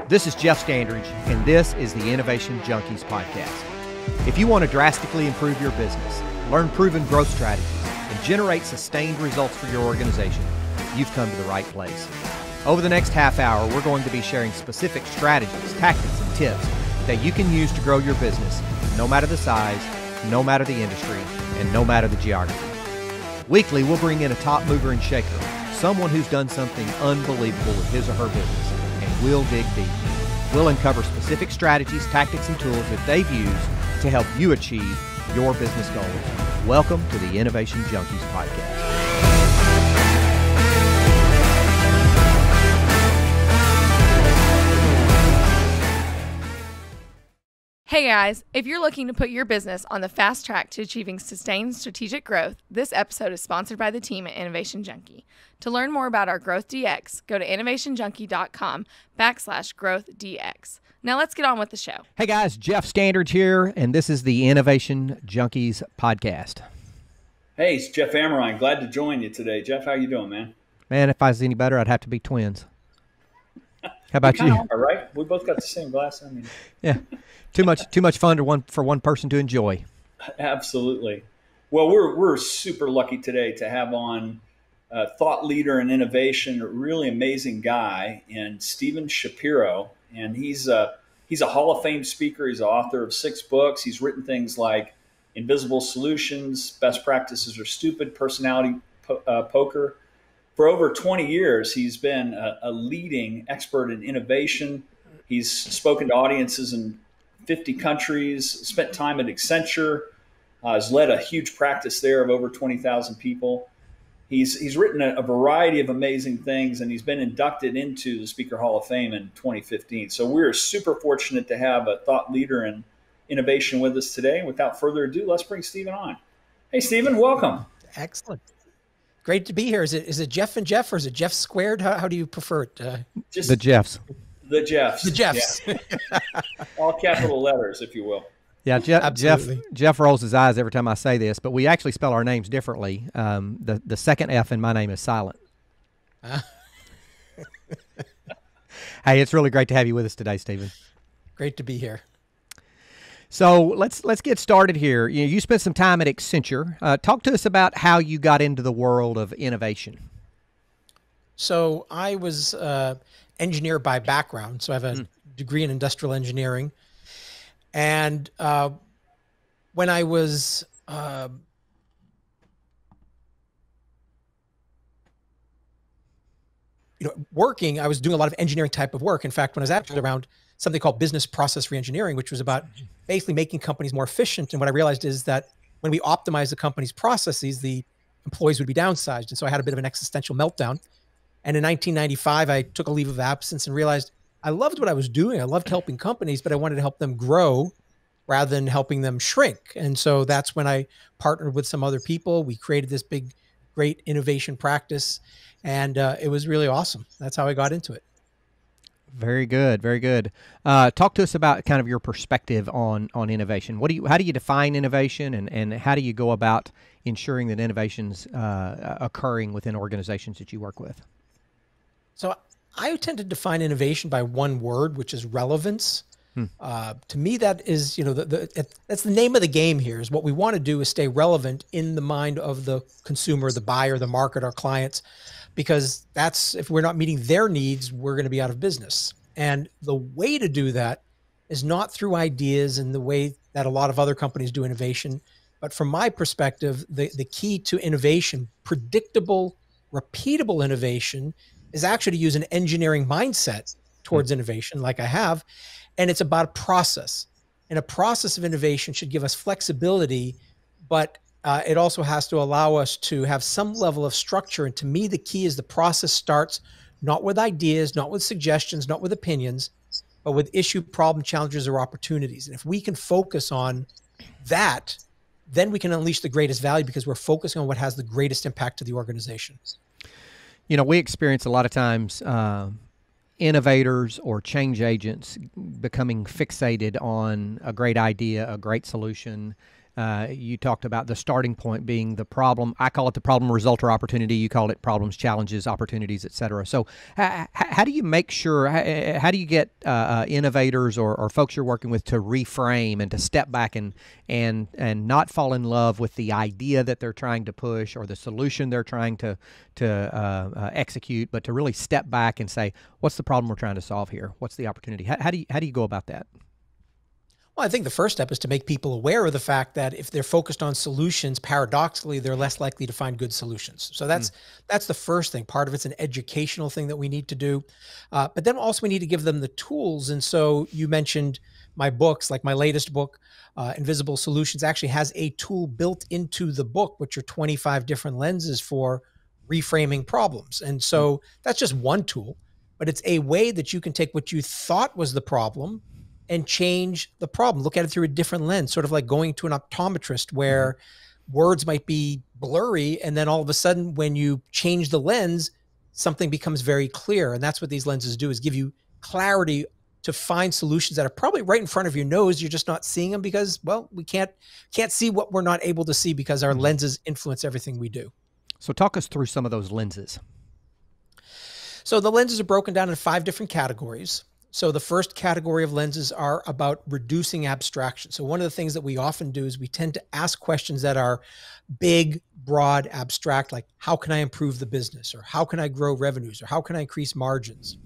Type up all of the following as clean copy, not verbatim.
This is Jeff Standridge, and this is the Innovation Junkies podcast. If you want to drastically improve your business, learn proven growth strategies, and generate sustained results for your organization, you've come to the right place. Over the next half hour, we're going to be sharing specific strategies, tactics, and tips that you can use to grow your business, no matter the size, no matter the industry, and no matter the geography. Weekly, we'll bring in a top mover and shaker, someone who's done something unbelievable with his or her business, and we'll dig deep. We'll uncover specific strategies, tactics, and tools that they've used to help you achieve your business goals. Welcome to the Innovation Junkies podcast. Hey guys, if you're looking to put your business on the fast track to achieving sustained strategic growth, this episode is sponsored by the team at Innovation Junkie. To learn more about our Growth DX, go to innovationjunkie.com/growthdx. Now let's get on with the show. Hey guys, Jeff Standridge here, and this is the Innovation Junkies podcast. Hey, it's Jeff Amrine. Glad to join you today. Jeff, how you doing, man? Man, if I was any better, I'd have to be twins. How about you? All right, we both got the same glass. I mean, yeah, too much fun for one person to enjoy. Absolutely. Well, we're super lucky today to have on thought leader in innovation, a really amazing guy, and Stephen Shapiro. And he's a Hall of Fame speaker. He's the author of 6 books. He's written things like Invisible Solutions, Best Practices Are Stupid, Personality Poker. For over 20 years, he's been a leading expert in innovation. He's spoken to audiences in 50 countries, spent time at Accenture, has led a huge practice there of over 20,000 people. He's written a variety of amazing things, and he's been inducted into the Speaker Hall of Fame in 2015. So we're super fortunate to have a thought leader in innovation with us today. And without further ado, let's bring Stephen on. Hey, Stephen, welcome. Excellent. Great to be here. Is it Jeff and Jeff, or is it Jeff squared? How do you prefer it? Just the Jeffs. The Jeffs. The Jeffs. Yeah. All capital letters, if you will. Yeah, Jeff rolls his eyes every time I say this, but we actually spell our names differently. The second F in my name is silent. Hey, it's really great to have you with us today, Stephen. Great to be here. So let's get started here. You spent some time at Accenture. Talk to us about how you got into the world of innovation. So I was engineer by background. So I have a degree in industrial engineering. And when I was working, I was doing a lot of engineering type of work. In fact, when I was actually around something called business process reengineering, which was about basically making companies more efficient. And what I realized is that when we optimize the company's processes, the employees would be downsized. And so I had a bit of an existential meltdown. And in 1995, I took a leave of absence and realized I loved what I was doing. I loved helping companies, but I wanted to help them grow rather than helping them shrink. And so that's when I partnered with some other people. We created this big, great innovation practice. And it was really awesome. That's how I got into it. Very good, very good. Talk to us about kind of your perspective on innovation. How do you define innovation, and how do you go about ensuring that innovation's occurring within organizations that you work with? So I tend to define innovation by one word, which is relevance. To me, that is, that's the name of the game here. Is what we want to do is stay relevant in the mind of the consumer, the buyer, the market, our clients. Because if we're not meeting their needs, we're going to be out of business. And the way to do that is not through ideas and the way that a lot of other companies do innovation. But from my perspective, the key to innovation, predictable, repeatable innovation, is actually to use an engineering mindset towards innovation like I have. And it's about a process. And a process of innovation should give us flexibility, but it also has to allow us to have some level of structure. And to me, the key is the process starts not with ideas, not with suggestions, not with opinions, but with issue, problem, challenges, or opportunities. And if we can focus on that, then we can unleash the greatest value because we're focusing on what has the greatest impact to the organization. We experience a lot of times innovators or change agents becoming fixated on a great idea, a great solution, You talked about the starting point being the problem. I call it the problem, result, or opportunity. You call it problems, challenges, opportunities, et cetera. So how do you make sure, how do you get innovators or folks you're working with to reframe and to step back and not fall in love with the idea that they're trying to push or the solution they're trying to execute, but to really step back and say, what's the problem we're trying to solve here? What's the opportunity? How do you go about that? Well, I think the first step is to make people aware of the fact that if they're focused on solutions, paradoxically, they're less likely to find good solutions. So that's the first thing. Part of it's an educational thing that we need to do. But then also we need to give them the tools. And so you mentioned my books, like my latest book, Invisible Solutions, actually has a tool built into the book, which are 25 different lenses for reframing problems. And so that's just one tool, but it's a way that you can take what you thought was the problem and change the problem. Look at it through a different lens, sort of like going to an optometrist where words might be blurry. And then all of a sudden, when you change the lens, something becomes very clear. And that's what these lenses do, is give you clarity to find solutions that are probably right in front of your nose. You're just not seeing them because, well, we can't see what we're not able to see because our lenses influence everything we do. So talk us through some of those lenses. So the lenses are broken down in 5 different categories. So the first category of lenses are about reducing abstraction. So one of the things that we often do is we tend to ask questions that are big, broad, abstract, like how can I improve the business, or how can I grow revenues, or how can I increase margins?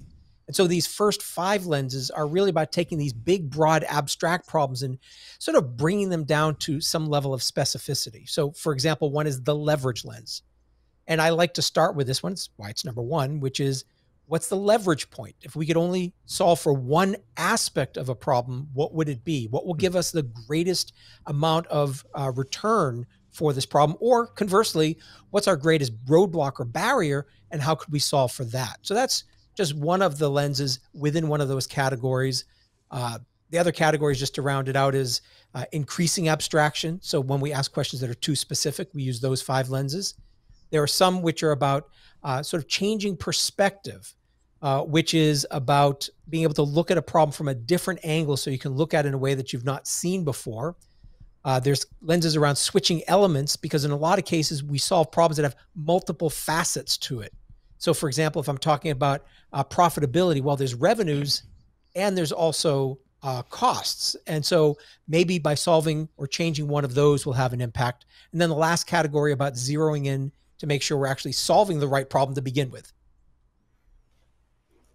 And so these first 5 lenses are really about taking these big, broad, abstract problems and sort of bringing them down to some level of specificity. So for example, one is the leverage lens. And I like to start with this one. It's why it's number 1, which is, what's the leverage point? If we could only solve for one aspect of a problem, what would it be? What will give us the greatest amount of return for this problem? Or conversely, what's our greatest roadblock or barrier, and how could we solve for that? So that's just one of the lenses within one of those categories. The other categories, just to round it out, is increasing abstraction. So when we ask questions that are too specific, we use those 5 lenses. There are some which are about sort of changing perspective, which is about being able to look at a problem from a different angle so you can look at it in a way that you've not seen before. There's lenses around switching elements, because in a lot of cases, we solve problems that have multiple facets to it. So for example, if I'm talking about profitability, well, there's revenues and there's also costs. And so maybe by solving or changing one of those will have an impact. And then the last category about zeroing in to make sure we're actually solving the right problem to begin with.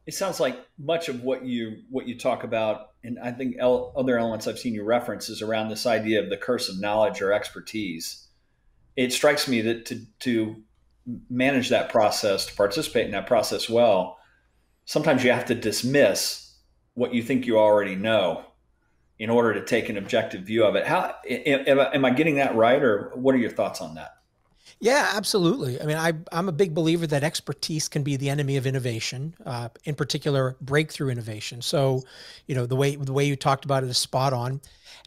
It sounds like much of what you talk about, and I think other elements I've seen you reference, is around this idea of the curse of knowledge or expertise. It strikes me that to manage that process, to participate in that process well, sometimes you have to dismiss what you think you already know in order to take an objective view of it. How am I getting that right, or what are your thoughts on that? Yeah, absolutely. I mean, I'm a big believer that expertise can be the enemy of innovation, in particular, breakthrough innovation. So, the way you talked about it is spot on.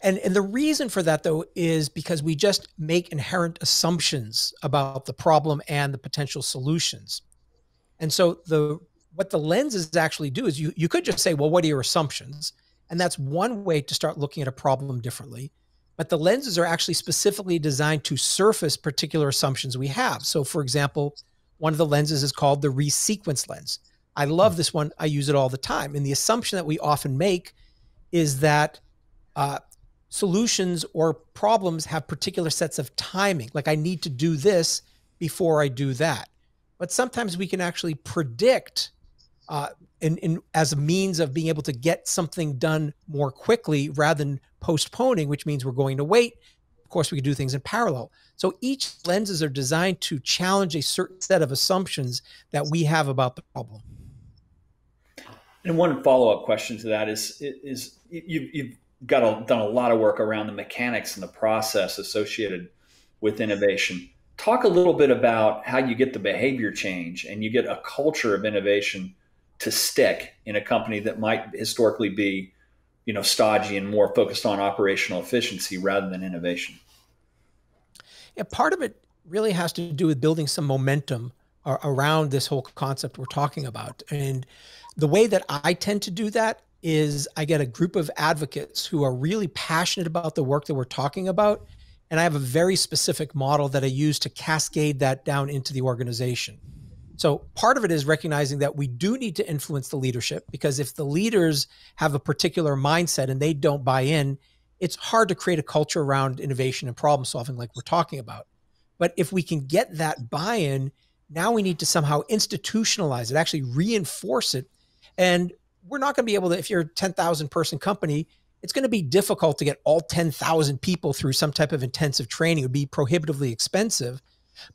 And the reason for that, though, is because we just make inherent assumptions about the problem and the potential solutions. And so what the lenses actually do is you could just say, well, what are your assumptions? And that's one way to start looking at a problem differently. But the lenses are actually specifically designed to surface particular assumptions we have. So for example, one of the lenses is called the resequence lens. I love this one. I use it all the time. And the assumption that we often make is that solutions or problems have particular sets of timing. Like I need to do this before I do that. But sometimes we can actually predict as a means of being able to get something done more quickly rather than postponing, which means we're going to wait. Of course, we can do things in parallel. So each lenses are designed to challenge a certain set of assumptions that we have about the problem. And one follow-up question to that is you've done a lot of work around the mechanics and the process associated with innovation. Talk a little bit about how you get the behavior change and you get a culture of innovation to stick in a company that might historically be, stodgy and more focused on operational efficiency rather than innovation. Yeah, part of it really has to do with building some momentum around this whole concept we're talking about. And the way that I tend to do that is I get a group of advocates who are really passionate about the work that we're talking about, And I have a very specific model that I use to cascade that down into the organization. So part of it is recognizing that we do need to influence the leadership, because if the leaders have a particular mindset and they don't buy in, it's hard to create a culture around innovation and problem solving like we're talking about. But if we can get that buy-in, now we need to somehow institutionalize it, actually reinforce it. And we're not going to be able to, if you're a 10,000 person company, it's going to be difficult to get all 10,000 people through some type of intensive training. It would be prohibitively expensive.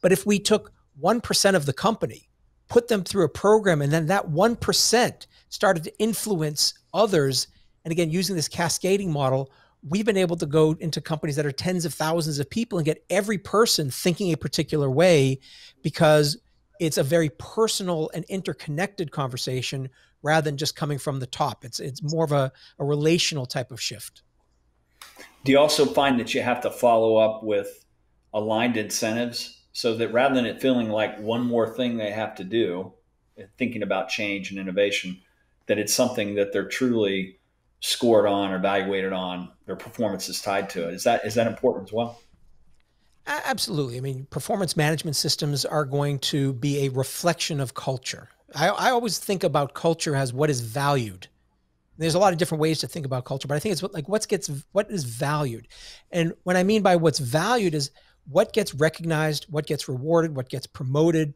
But if we took 1% of the company, put them through a program, and then that 1% started to influence others, and again, using this cascading model, we've been able to go into companies that are tens of thousands of people and get every person thinking a particular way, because it's a very personal and interconnected conversation rather than just coming from the top. It's more of a relational type of shift. Do you also find that you have to follow up with aligned incentives, so that rather than it feeling like one more thing they have to do, thinking about change and innovation, that it's something that they're truly scored on or evaluated on, their performance is tied to it? Is that important as well? Absolutely. I mean, performance management systems are going to be a reflection of culture. I always think about culture as what is valued. There's a lot of different ways to think about culture, but I think it's like what is valued. And what I mean by what's valued is what gets recognized, what gets rewarded, what gets promoted.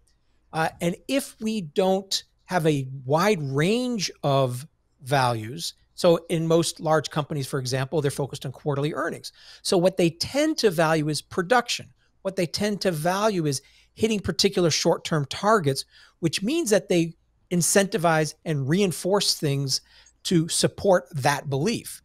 And if we don't have a wide range of values, so in most large companies, for example, they're focused on quarterly earnings. So what they tend to value is production. What they tend to value is hitting particular short-term targets, which means that they incentivize and reinforce things to support that belief.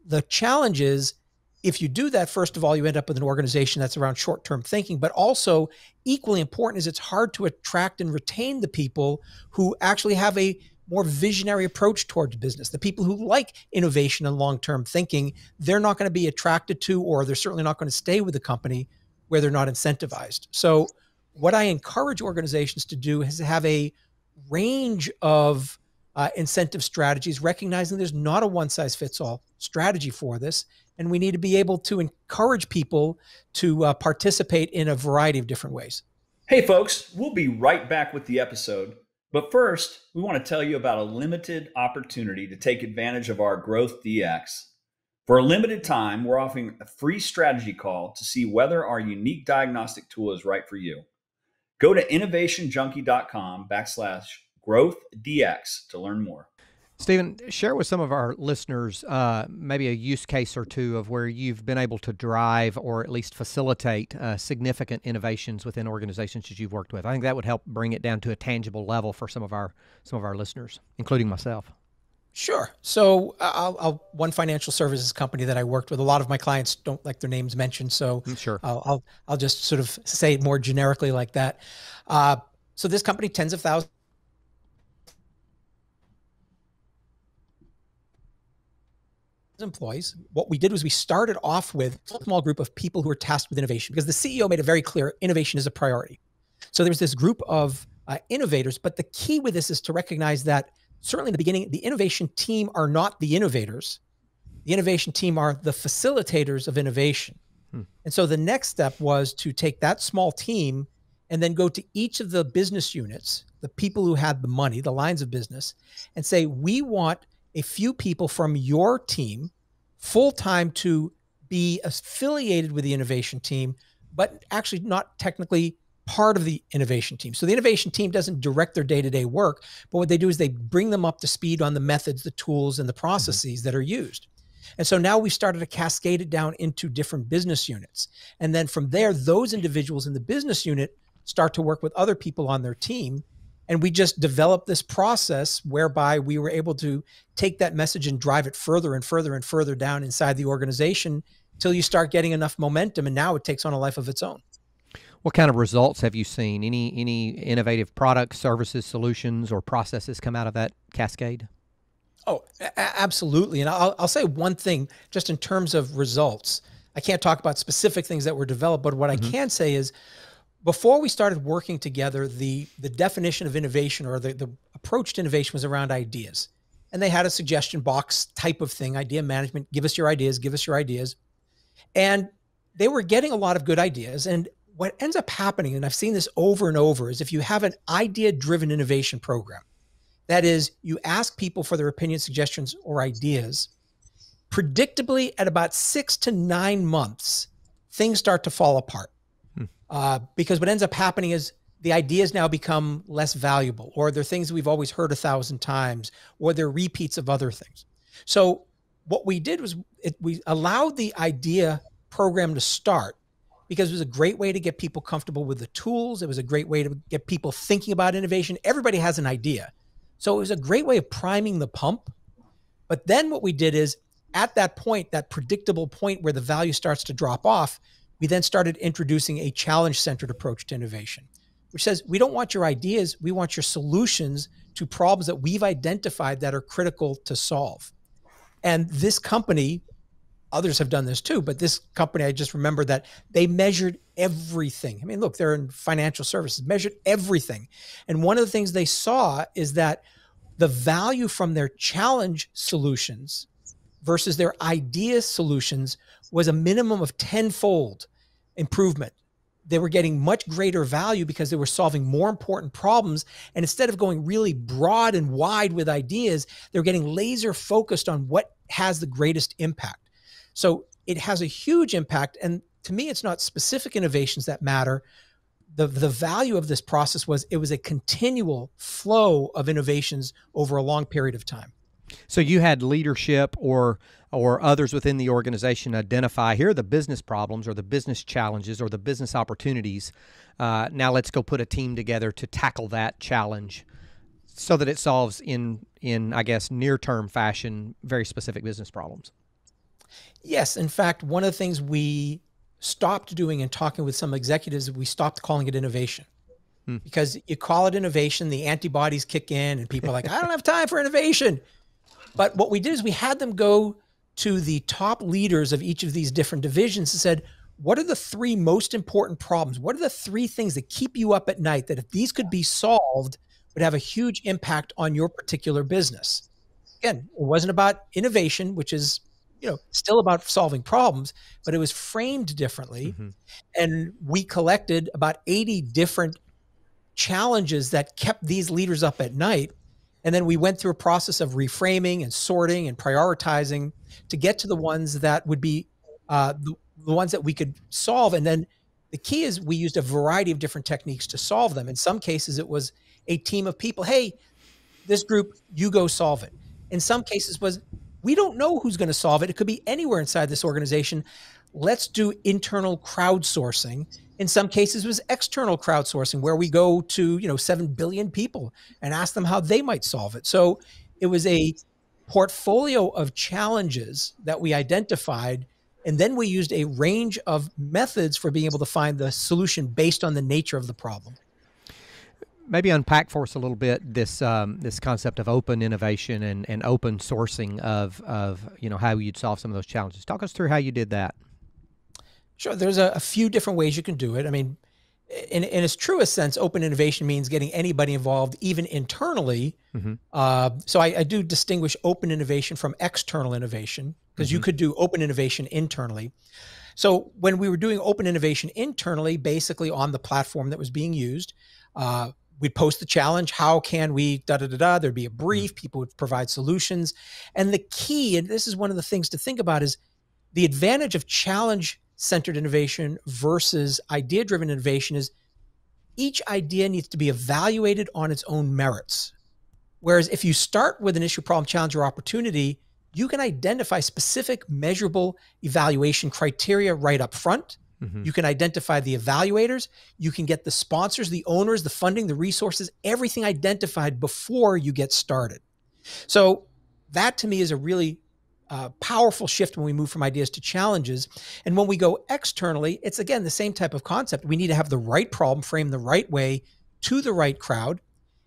The challenge is, if you do that, first of all, you end up with an organization that's around short-term thinking, but also equally important is it's hard to attract and retain the people who actually have a more visionary approach towards business. The people who like innovation and long-term thinking, they're not going to be attracted to, or they're certainly not going to stay with the company where they're not incentivized. So what I encourage organizations to do is have a range of incentive strategies, recognizing there's not a one-size-fits-all strategy for this. And we need to be able to encourage people to participate in a variety of different ways. Hey, folks, we'll be right back with the episode. But first, we want to tell you about a limited opportunity to take advantage of our Growth DX. For a limited time, we're offering a free strategy call to see whether our unique diagnostic tool is right for you. Go to innovationjunkie.com/growthdx to learn more. Stephen, share with some of our listeners maybe a use case or two of where you've been able to drive or at least facilitate significant innovations within organizations that you've worked with. I think that would help bring it down to a tangible level for some of our listeners, including myself. Sure. So one financial services company that I worked with, a lot of my clients don't like their names mentioned, so sure. I'll just sort of say it more generically like that. So this company, tens of thousands employees. What we did was we started off with a small group of people who were tasked with innovation, because the CEO made it very clear innovation is a priority. So there was this group of innovators, but the key with this is to recognize that certainly in the beginning, the innovation team are not the innovators. The innovation team are the facilitators of innovation. And so the next step was to take that small team and then go to each of the business units, the people who had the money, the lines of business, and say, we want a few people from your team full-time to be affiliated with the innovation team, but actually not technically part of the innovation team. So the innovation team doesn't direct their day-to-day work, but what they do is they bring them up to speed on the methods, the tools, and the processes that are used. And so now we started to cascade it down into different business units. And then from there, those individuals in the business unit start to work with other people on their team. And we just developed this process whereby we were able to take that message and drive it further and further and further down inside the organization till you start getting enough momentum. And now it takes on a life of its own. What kind of results have you seen? Any innovative products, services, solutions, or processes come out of that cascade? Oh, absolutely. And I'll say one thing just in terms of results. I can't talk about specific things that were developed, but what I can say is before we started working together, the definition of innovation or the approach to innovation was around ideas. And they had a suggestion box type of thing, idea management, give us your ideas, give us your ideas. And they were getting a lot of good ideas. And what ends up happening, and I've seen this over and over, is if you have an idea-driven innovation program, that is, you ask people for their opinions, suggestions, or ideas, predictably at about 6 to 9 months, things start to fall apart. Because what ends up happening is the ideas now become less valuable, or they're things we've always heard 1,000 times, or they're repeats of other things. So what we did was we allowed the idea program to start because it was a great way to get people comfortable with the tools. It was a great way to get people thinking about innovation. Everybody has an idea. So it was a great way of priming the pump. But then what we did is at that point, that predictable point where the value starts to drop off, we then started introducing a challenge-centered approach to innovation, which says, we don't want your ideas, we want your solutions to problems that we've identified that are critical to solve. And this company, others have done this too, but this company, I just remember that they measured everything. I mean, look, they're in financial services, measured everything. And one of the things they saw is that the value from their challenge solutions versus their idea solutions was a minimum of 10-fold improvement. They were getting much greater value because they were solving more important problems. And instead of going really broad and wide with ideas, they're getting laser focused on what has the greatest impact. So it has a huge impact. And to me, it's not specific innovations that matter. The value of this process was it was a continual flow of innovations over a long period of time. So you had leadership or others within the organization identify, here are the business problems or the business challenges or the business opportunities. Now let's go put a team together to tackle that challenge so that it solves in I guess, near-term fashion, very specific business problems. Yes. In fact, one of the things we stopped doing and talking with some executives, we stopped calling it innovation. Because you call it innovation, the antibodies kick in and people are like, I don't have time for innovation. But what we did is we had them go to the top leaders of each of these different divisions and said, what are the 3 most important problems? What are the 3 things that keep you up at night that if these could be solved would have a huge impact on your particular business? Again, it wasn't about innovation, which is, still about solving problems, but it was framed differently. And we collected about 80 different challenges that kept these leaders up at night. And then we went through a process of reframing and sorting and prioritizing to get to the ones that would be the ones that we could solve. And then the key is we used a variety of different techniques to solve them. In some cases, it was a team of people. Hey, this group, you go solve it. In some cases was, we don't know who's going to solve it. It could be anywhere inside this organization. Let's do internal crowdsourcing. In some cases, it was external crowdsourcing where we go to 7 billion people and ask them how they might solve it. So it was a portfolio of challenges that we identified, and then we used a range of methods for being able to find the solution based on the nature of the problem. Maybe unpack for us a little bit this concept of open innovation and open sourcing of how you'd solve some of those challenges. Talk us through how you did that. Sure. There's a few different ways you can do it. I mean, in its truest sense, open innovation means getting anybody involved, even internally. So I do distinguish open innovation from external innovation, because you could do open innovation internally. So when we were doing open innovation internally, basically on the platform that was being used, we'd post the challenge. How can we there'd be a brief, people would provide solutions. And the key, and this is one of the things to think about, is the advantage of challenge-centered innovation versus idea-driven innovation is each idea needs to be evaluated on its own merits. Whereas if you start with an issue, problem, challenge, or opportunity, you can identify specific measurable evaluation criteria right up front. You can identify the evaluators. You can get the sponsors, the owners, the funding, the resources, everything identified before you get started. So that to me is a really powerful shift when we move from ideas to challenges. And when we go externally, it's again the same type of concept. We need to have the right problem framed the right way to the right crowd,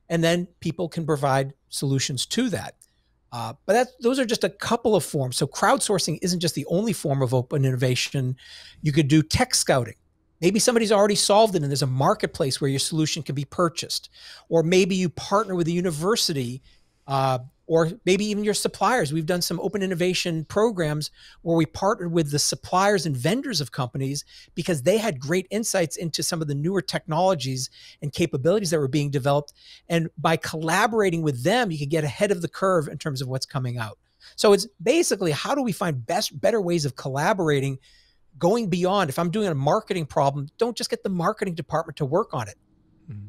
and then people can provide solutions to that. But those are just a couple of forms. So crowdsourcing isn't just the only form of open innovation. You could do tech scouting. Maybe somebody's already solved it and there's a marketplace where your solution can be purchased. Or maybe you partner with a university or maybe even your suppliers. We've done some open innovation programs where we partnered with the suppliers and vendors of companies because they had great insights into some of the newer technologies and capabilities that were being developed. And by collaborating with them, you could get ahead of the curve in terms of what's coming out. So it's basically, how do we find better ways of collaborating, going beyond? If I'm doing a marketing problem, don't just get the marketing department to work on it.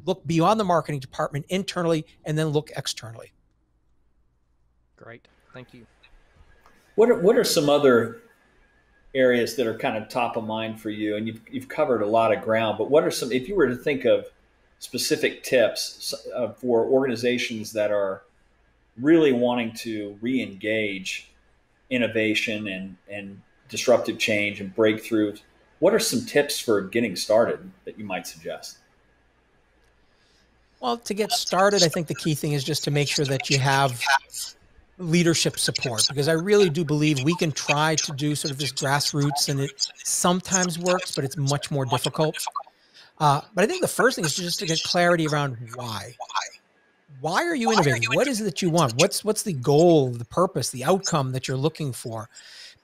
Look beyond the marketing department internally, and then look externally. Great. Thank you. What are some other areas that are kind of top of mind for you? And you've covered a lot of ground, but what are some, if you were to think of specific tips for organizations that are really wanting to re-engage innovation and disruptive change and breakthroughs, what are some tips for getting started that you might suggest? Well, to get started, I think the key thing is just to make sure that you have leadership support, because I really do believe we can try to do sort of this grassroots, and it sometimes works, but it's much more difficult. But I think the first thing is just to get clarity around why. Why are you innovating? What is it that you want? What's the goal, the purpose, the outcome that you're looking for?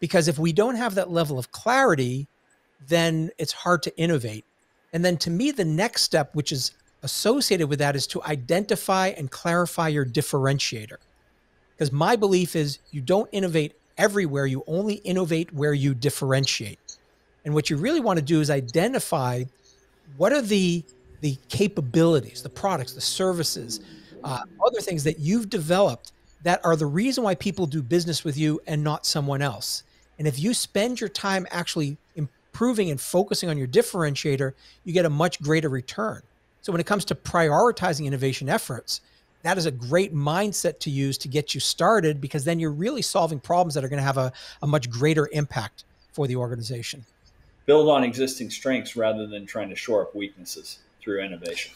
Because if we don't have that level of clarity, then it's hard to innovate. And then to me, the next step, which is associated with that, is to identify and clarify your differentiator. Because my belief is you don't innovate everywhere, you only innovate where you differentiate. And what you really want to do is identify what are the capabilities, the products, the services, other things that you've developed that are the reason why people do business with you and not someone else. And if you spend your time actually improving and focusing on your differentiator, you get a much greater return. So when it comes to prioritizing innovation efforts, that is a great mindset to use to get you started, because then you're really solving problems that are going to have a much greater impact for the organization. Build on existing strengths rather than trying to shore up weaknesses through innovation.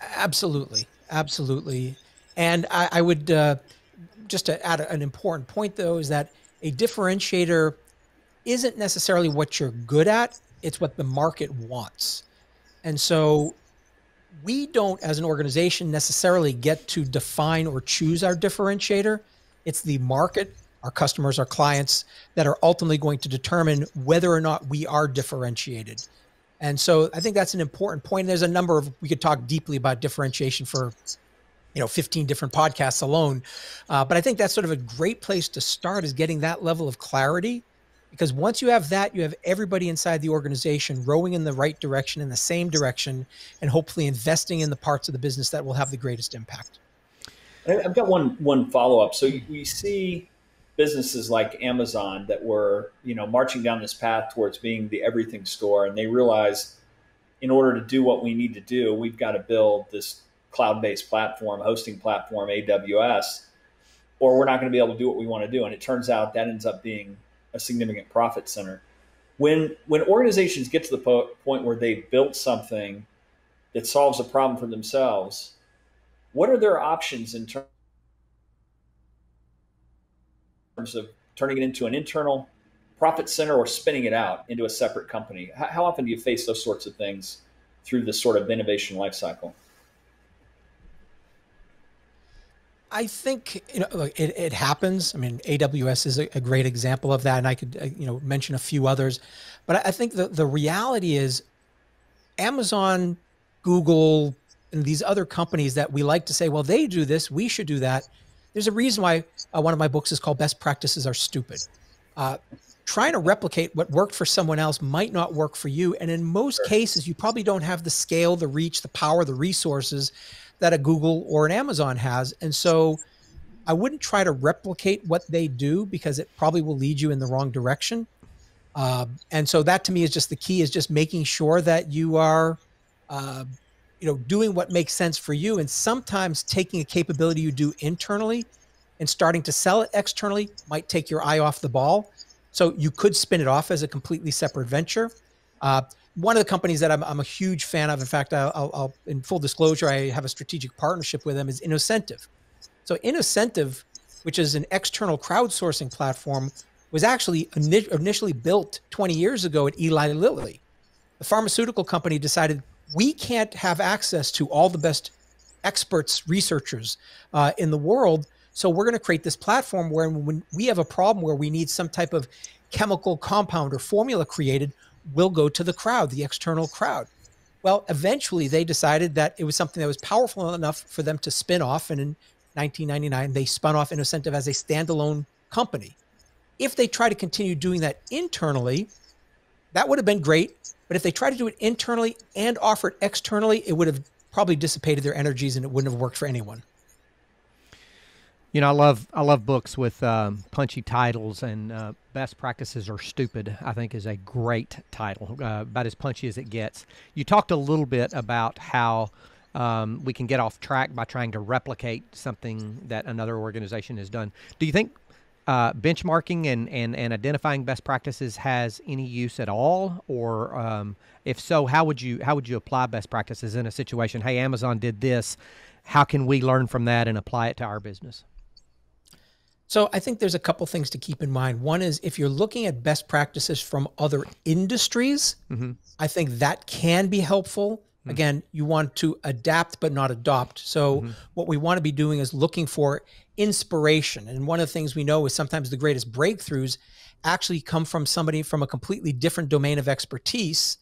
Absolutely. Absolutely. And I would, just to add an important point, though, is that a differentiator isn't necessarily what you're good at. It's what the market wants. And so we don't, as an organization, necessarily get to define or choose our differentiator. It's the market, our customers, our clients, that are ultimately going to determine whether or not we are differentiated. And so I think that's an important point. There's a number of, we could talk deeply about differentiation for 15 different podcasts alone. But I think that's sort of a great place to start, is getting that level of clarity. Because once you have that, you have everybody inside the organization rowing in the right direction, in the same direction, and hopefully investing in the parts of the business that will have the greatest impact. I've got one follow-up. So we see businesses like Amazon that were, marching down this path towards being the everything store, and they realize in order to do what we need to do, we've got to build this cloud-based platform, hosting platform, AWS, or we're not going to be able to do what we want to do. And it turns out that ends up being a significant profit center. When organizations get to the point where they've built something that solves a problem for themselves, what are their options in terms of turning it into an internal profit center or spinning it out into a separate company? How often do you face those sorts of things through this sort of innovation lifecycle? I think it happens. I mean, AWS is a great example of that, and I could mention a few others. But I think the reality is Amazon, Google, and these other companies that we like to say, well, they do this, we should do that. There's a reason why one of my books is called Best Practices Are Stupid. Trying to replicate what worked for someone else might not work for you. And in most cases, you probably don't have the scale, the reach, the power, the resources that a Google or an Amazon has. And so I wouldn't try to replicate what they do, because it probably will lead you in the wrong direction. And so that, to me, is just the key, is just making sure that you are, doing what makes sense for you. And sometimes taking a capability you do internally and starting to sell it externally might take your eye off the ball. So you could spin it off as a completely separate venture. One of the companies that I'm a huge fan of, in fact, I'll in full disclosure, I have a strategic partnership with them, is Innocentive. So Innocentive, which is an external crowdsourcing platform, was actually initially built 20 years ago at Eli Lilly. The pharmaceutical company decided, we can't have access to all the best experts, researchers in the world. So we're going to create this platform where when we have a problem where we need some type of chemical compound or formula created, we'll go to the crowd, the external crowd. Well, eventually they decided that it was something that was powerful enough for them to spin off. And in 1999, they spun off Innocentive as a standalone company. If they try to continue doing that internally, that would have been great. But if they try to do it internally and offer it externally, it would have probably dissipated their energies and it wouldn't have worked for anyone. You know, I love books with punchy titles, and Best Practices Are Stupid, I think, is a great title, about as punchy as it gets. You talked a little bit about how we can get off track by trying to replicate something that another organization has done. Do you think benchmarking and identifying best practices has any use at all? Or if so, how would you apply best practices in a situation? Hey, Amazon did this. How can we learn from that and apply it to our business? So I think there's a couple things to keep in mind. One is if you're looking at best practices from other industries, I think that can be helpful. Again, you want to adapt but not adopt. So what we want to be doing is looking for inspiration. And one of the things we know is sometimes the greatest breakthroughs actually come from somebody from a completely different domain of expertise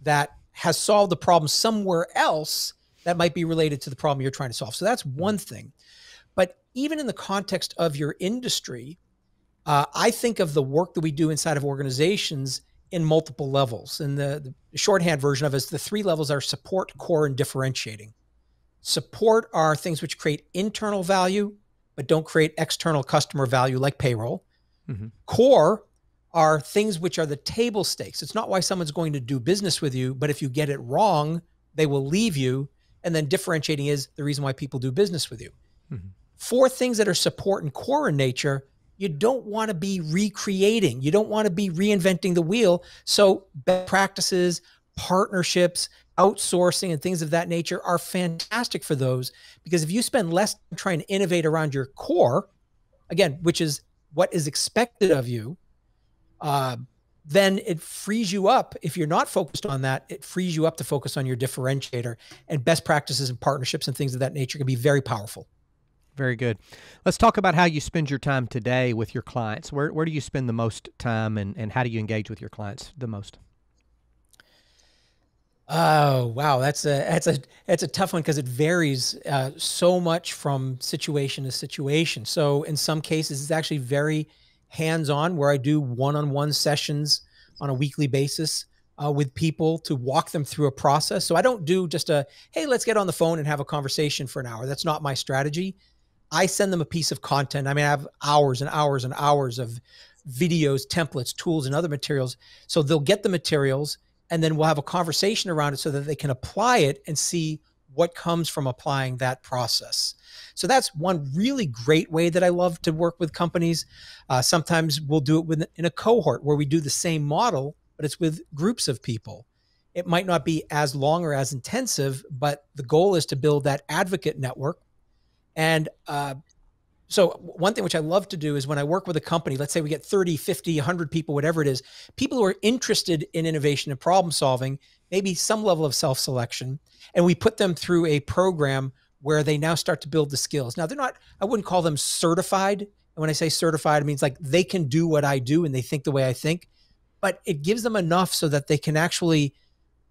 that has solved the problem somewhere else that might be related to the problem you're trying to solve. So that's one thing. But even in the context of your industry, I think of the work that we do inside of organizations in multiple levels. And the shorthand version of it is the three levels are support, core, and differentiating. Support are things which create internal value, but don't create external customer value like payroll. Core are things which are the table stakes. It's not why someone's going to do business with you, but if you get it wrong, they will leave you. And then differentiating is the reason why people do business with you. For things that are support and core in nature, you don't want to be recreating. You don't want to be reinventing the wheel. So best practices, partnerships, outsourcing, and things of that nature are fantastic for those, because if you spend less time trying to innovate around your core, again, which is what is expected of you, then it frees you up. If you're not focused on that, it frees you up to focus on your differentiator, and best practices and partnerships and things of that nature can be very powerful. Very good. Let's talk about how you spend your time today with your clients. Where do you spend the most time, and how do you engage with your clients the most? Oh, wow. That's a tough one because it varies so much from situation to situation. So in some cases, it's actually very hands-on, where I do one-on-one sessions on a weekly basis with people to walk them through a process. So I don't do just hey, let's get on the phone and have a conversation for an hour. That's not my strategy. I send them a piece of content. I mean, I have hours and hours and hours of videos, templates, tools, and other materials. So they'll get the materials, and then we'll have a conversation around it so that they can apply it and see what comes from applying that process. So that's one really great way that I love to work with companies. Sometimes we'll do it in a cohort where we do the same model, but it's with groups of people. It might not be as long or as intensive, but the goal is to build that advocate network. And so one thing which I love to do is when I work with a company, let's say we get 30, 50, 100 people, whatever it is, people who are interested in innovation and problem solving, maybe some level of self-selection, and we put them through a program where they now start to build the skills. Now, I wouldn't call them certified. And when I say certified, it means like they can do what I do and they think the way I think, but it gives them enough so that they can actually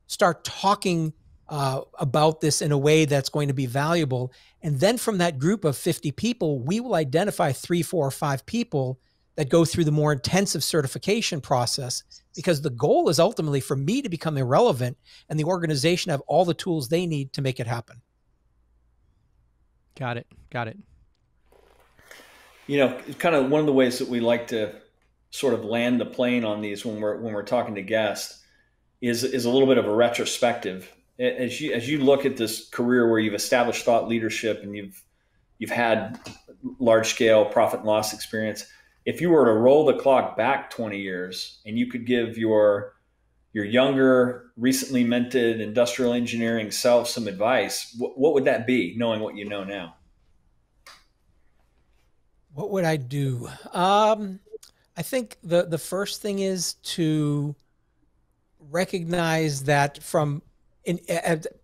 start talking about this in a way that's going to be valuable. And then from that group of 50 people, we will identify 3, 4, or 5 people that go through the more intensive certification process, because the goal is ultimately for me to become irrelevant and the organization have all the tools they need to make it happen. Got it. You know, kind of one of the ways that we like to sort of land the plane on these when we're talking to guests is a little bit of a retrospective. As you look at this career where you've established thought leadership and you've had large scale profit and loss experience, if you were to roll the clock back 20 years and you could give your younger, recently minted industrial engineering self some advice, what would that be, knowing what you know now? What would I do? I think the first thing is to recognize that from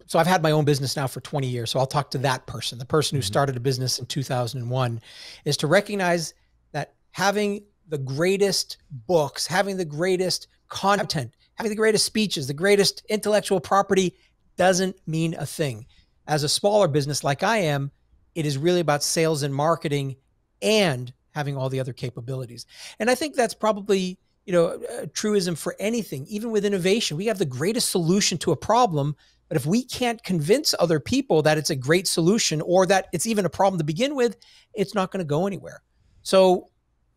So I've had my own business now for 20 years. So I'll talk to that person, the person who started a business in 2001, is to recognize that having the greatest books, having the greatest content, having the greatest speeches, the greatest intellectual property doesn't mean a thing. As a smaller business like I am, it is really about sales and marketing and having all the other capabilities. And I think that's probably, a truism for anything. Even with innovation, we have the greatest solution to a problem, but if we can't convince other people that it's a great solution or that it's even a problem to begin with, it's not going to go anywhere. So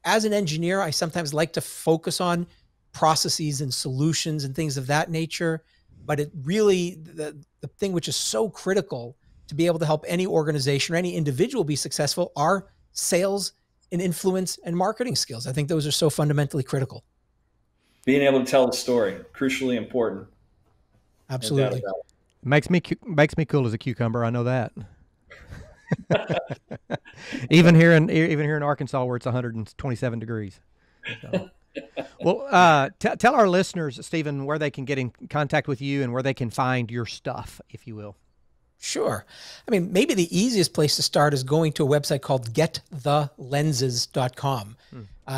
as an engineer, I sometimes like to focus on processes and solutions and things of that nature. But it really, the thing which is so critical to be able to help any organization or any individual be successful are sales and influence and marketing skills. I think those are so fundamentally critical. Being able to tell the story, crucially important. Absolutely. Makes me cool as a cucumber. I know that. even here in Arkansas, where it's 127 degrees. So. Well, tell our listeners, Stephen, where they can get in contact with you and where they can find your stuff, if you will. Sure. I mean, maybe the easiest place to start is going to a website called getthelenses.com,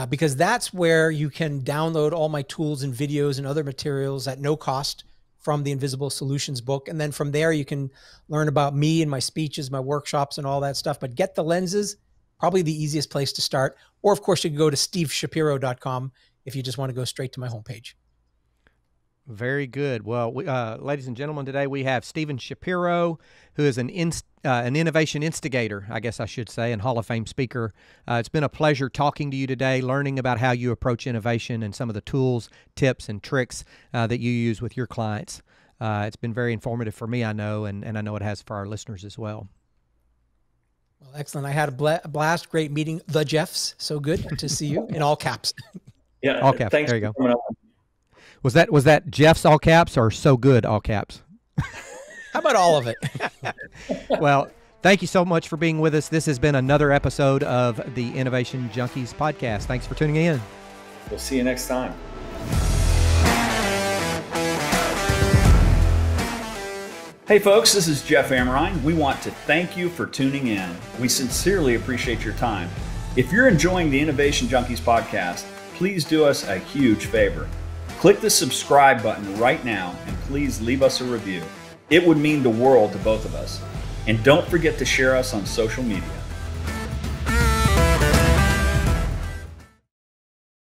because that's where you can download all my tools and videos and other materials at no cost from the Invisible Solutions book. And then from there, you can learn about me and my speeches, my workshops, and all that stuff. But Get the Lenses, probably the easiest place to start. Or, of course, you can go to steveshapiro.com if you just want to go straight to my homepage. Very good. Well, ladies and gentlemen, today we have Stephen Shapiro, who is an innovation instigator, I guess I should say, and Hall of Fame speaker. It's been a pleasure talking to you today, learning about how you approach innovation and some of the tools, tips, and tricks that you use with your clients. It's been very informative for me, I know, and I know it has for our listeners as well. Well, excellent. I had a blast. Great meeting the Jeffs. So good to see you in all caps. Yeah, all caps. Thanks there you for go. Was that Jeff's all caps or so good all caps? How about all of it? Well, thank you so much for being with us. This has been another episode of the Innovation Junkies podcast. Thanks for tuning in. We'll see you next time. Hey folks, this is Jeff Amrine. We want to thank you for tuning in. We sincerely appreciate your time. If you're enjoying the Innovation Junkies podcast, please do us a huge favor. Click the subscribe button right now and please leave us a review. It would mean the world to both of us. And don't forget to share us on social media.